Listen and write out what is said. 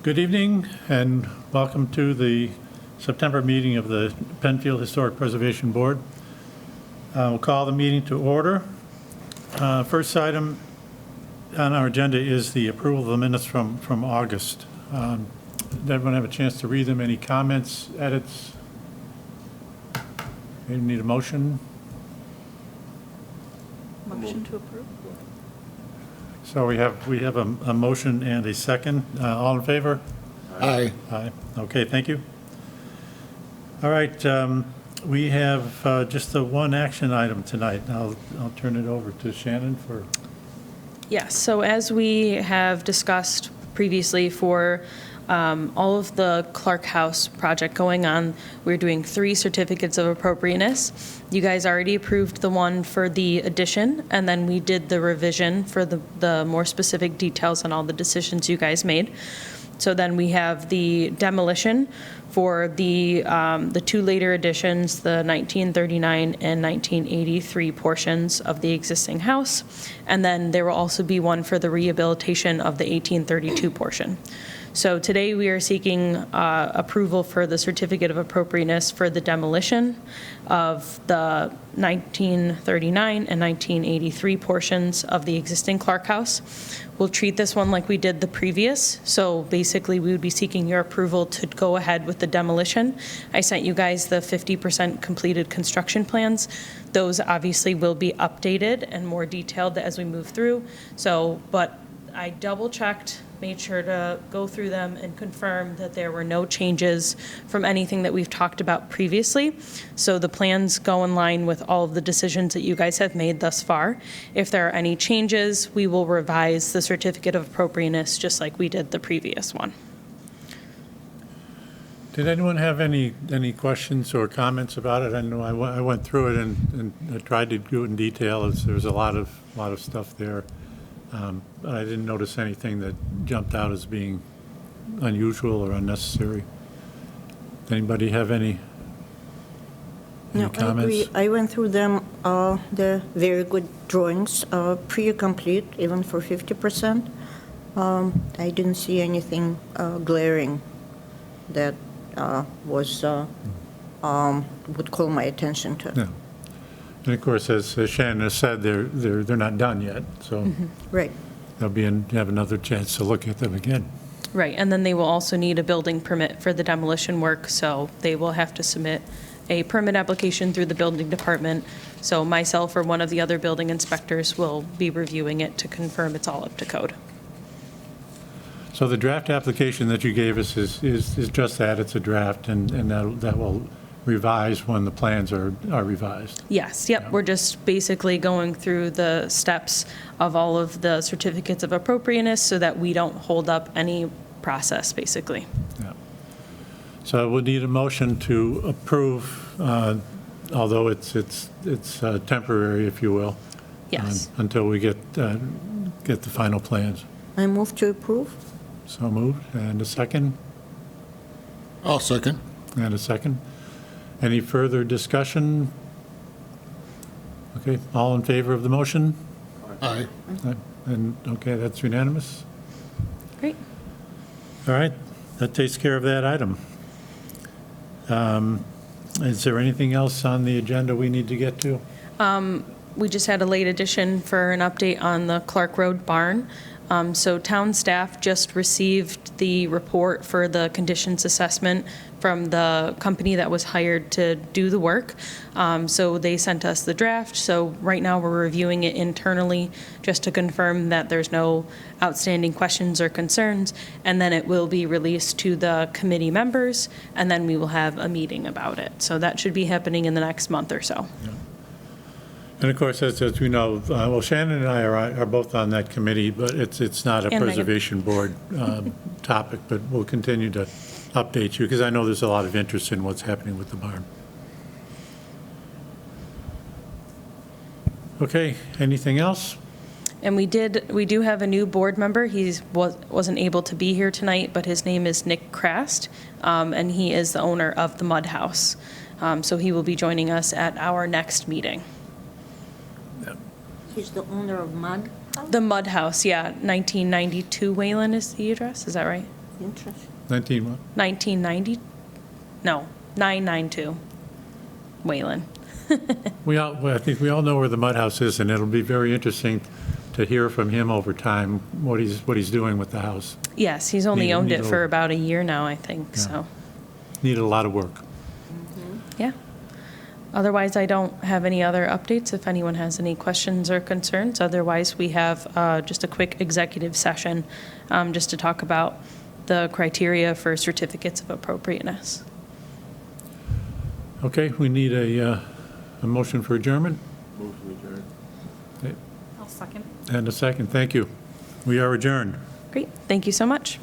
Good evening and welcome to the September meeting of the Penfield Historic Preservation Board. We'll call the meeting to order. First item on our agenda is the approval of the minutes from August. Did everyone have a chance to read them? Any comments, edits? Maybe need a motion? Motion to approve. So we have a motion and a second. All in favor? Aye. Aye. Okay, thank you. All right, we have just the one action item tonight. I'll turn it over to Shannon for. Yes, so as we have discussed previously for all of the Clark House project going on, we're doing 3 certificates of appropriateness. You guys already approved the one for the addition, and then we did the revision for the more specific details on all the decisions you guys made. So then we have the demolition for the 2 later additions, the 1939 and 1983 portions of the existing house. And then there will also be one for the rehabilitation of the 1832 portion. So today we are seeking approval for the certificate of appropriateness for the demolition of the 1939 and 1983 portions of the existing Clark House. We'll treat this one like we did the previous. So basically we would be seeking your approval to go ahead with the demolition. I sent you guys the 50% completed construction plans. Those obviously will be updated and more detailed as we move through. But I double checked, made sure to go through them and confirm that there were no changes from anything that we've talked about previously. So the plans go in line with all of the decisions that you guys have made thus far. If there are any changes, we will revise the certificate of appropriateness just like we did the previous one. Did anyone have any questions or comments about it? I know I went through it and I tried to do it in detail. There's a lot of stuff there. But I didn't notice anything that jumped out as being unusual or unnecessary. Does anybody have any comments? I agree. I went through them. They're very good drawings, pretty complete, even for 50%. I didn't see anything glaring that would call my attention to. No. And of course, as Shannon has said, they're not done yet, so Right. have another chance to look at them again. Right, and then they will also need a building permit for the demolition work, so they will have to submit a permit application through the building department. So myself or one of the other building inspectors will be reviewing it to confirm it's all up to code. So the draft application that you gave us is just that, it's a draft, and that will revise when the plans are revised. Yes, yep, we're just basically going through the steps of all of the certificates of appropriateness so that we don't hold up any process, basically. Yeah. So we'll need a motion to approve, although it's temporary, if you will. Yes. Until we get the final plans. I move to approve. So moved. And a second? I'll second. And a second. Any further discussion? Okay, all in favor of the motion? Aye. And, okay, that's unanimous. Great. All right, that takes care of that item. Is there anything else on the agenda we need to get to? We just had a late addition for an update on the Clark Road barn. So town staff just received the report for the conditions assessment from the company that was hired to do the work. So they sent us the draft. So right now we're reviewing it internally just to confirm that there's no outstanding questions or concerns. And then it will be released to the committee members, and then we will have a meeting about it. So that should be happening in the next month or so. Yeah. And of course, as we know, well, Shannon and I are both on that committee, but it's not a And preservation board topic, but we'll continue to update you because I know there's a lot of interest in what's happening with the barn. Okay, anything else? And we do have a new board member. He wasn't able to be here tonight, but his name is Nick Krast, and he is the owner of the Mud House. So he will be joining us at our next meeting. He's the owner of Mud House? The Mud House, yeah, 1992 Wayland is the address, is that right? Interesting. 19 what? 1990, no, 992, Wayland. Well, I think we all know where the mud house is, and it'll be very interesting to hear from him over time what he's doing with the house. Yes, he's only Need- owned need it a- for about a year now, I think, Yeah. so, Needed a lot of work. yeah. Otherwise, I don't have any other updates if anyone has any questions or concerns. Otherwise, we have just a quick executive session just to talk about the criteria for certificates of appropriateness. Okay, we need a motion for adjournment Move to adjourn. I'll second. and a second. Thank you. We are adjourned. Great, thank you so much.